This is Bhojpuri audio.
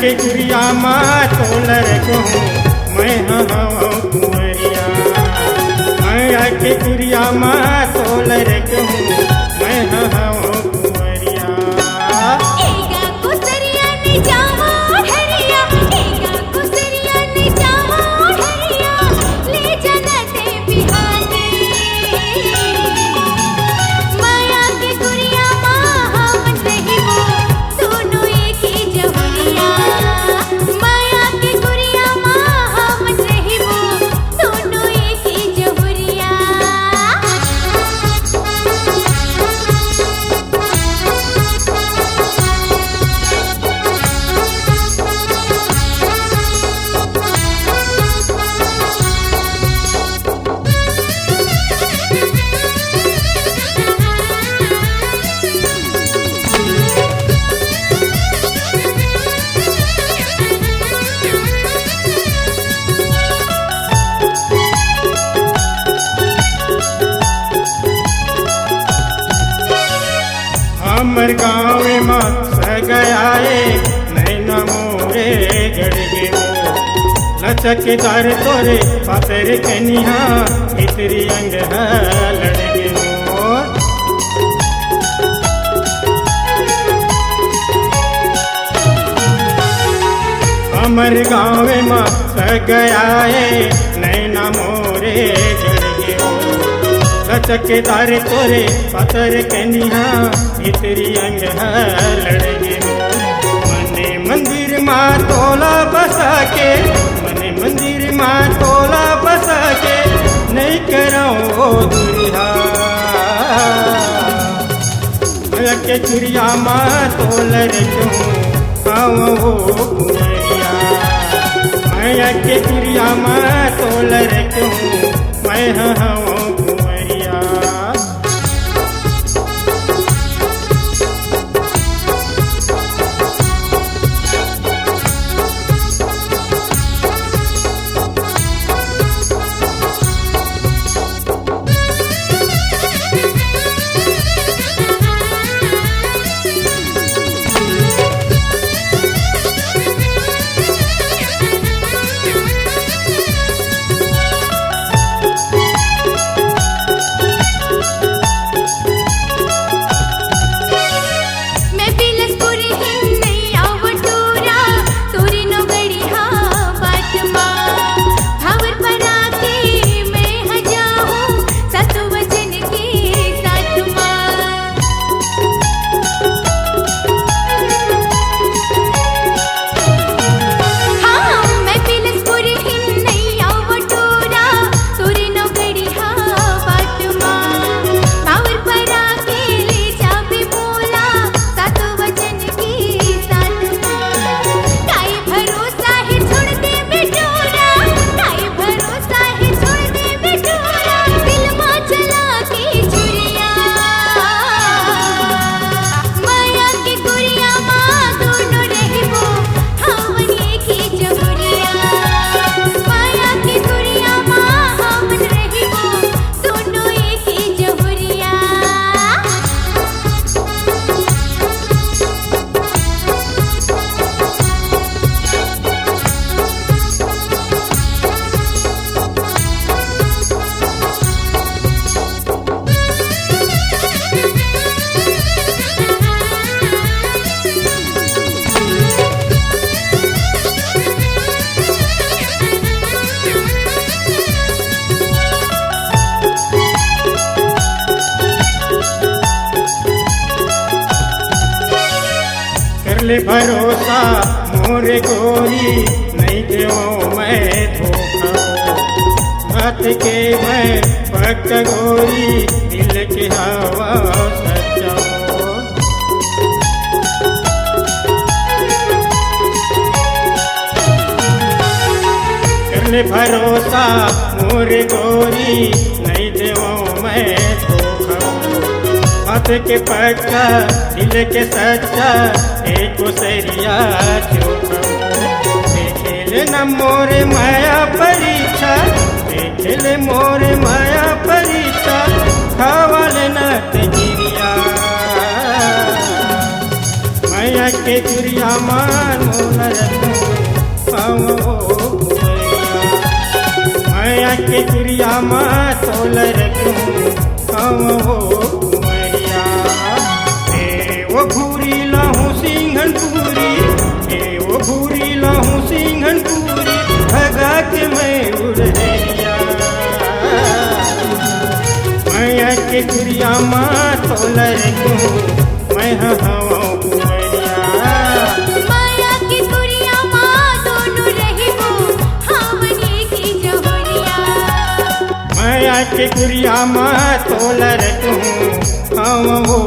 के गुरिया माँ तोलर कहूँ मैं हवा कुंवरिया। माया के गुरिया माँ तोलर कहूँ मैं हवा कुंवरिया। एगा कुसरिया ने जावा हरिया, एगा कुसरिया ने जावा हरिया, ले जाना ते बिहाने। माया के गुरिया माँ हम नहीं वो, दोनों एक ही जहुरिया। माया के गुरिया माँ हम नहीं वो, दोनों एक ही जहुरिया। हमर गाँव माँ सगयाए नैना मोरे गड़गे वो। लचकदार तोरे पातर कनिहा भीतरी अंग लड़गे वो। हमर गाँव माँ सगयाए नैना मोरे गड़गे वो। लचकदार तोरे पातर कनिहा भीतरी अंग लड़गे। मने मंदिर माँ तोला बसा के, मने मंदिर माँ तोला बसा के, नहीं करो दुरिया। माया के गुरिया माँ तोलर क्यों आओ कुंवरिया। माया के गुरिया माँ तोलर क्यों मैं हवा कुंवरिया। ले भरोसा मोरे गोरी नहीं देवो मैं धोखा। बात के मैं पक गोरी दिल के हवा सच्चा। कर ले भरोसा मोरे गोरी नहीं देवो मैं धोखा। बात के पक्का दिल के सच्चा एक सरिया चोखा। देखेले न मोरे माया परीक्षा, देखेले मोरे माया परीक्षा, खावाले न तजिरिया। माया के गुरिया मान मोर के कुरिया माँ तोलर क्यों हम हो कुंवरिया। हे वो भूरी लाहू सिंघन पूरी, हे वो भूरी लाहू सिंघन पूरी, भगा के मैं उड़ैया। मैया के कुरिया माँ तोलर क्यों मैं हवा कुंवरिया। माया की कुरिया माँ दोनों रहिबो हमनी की जहुरिया। माया के कुरिया माँ तोलर क्यों हम हो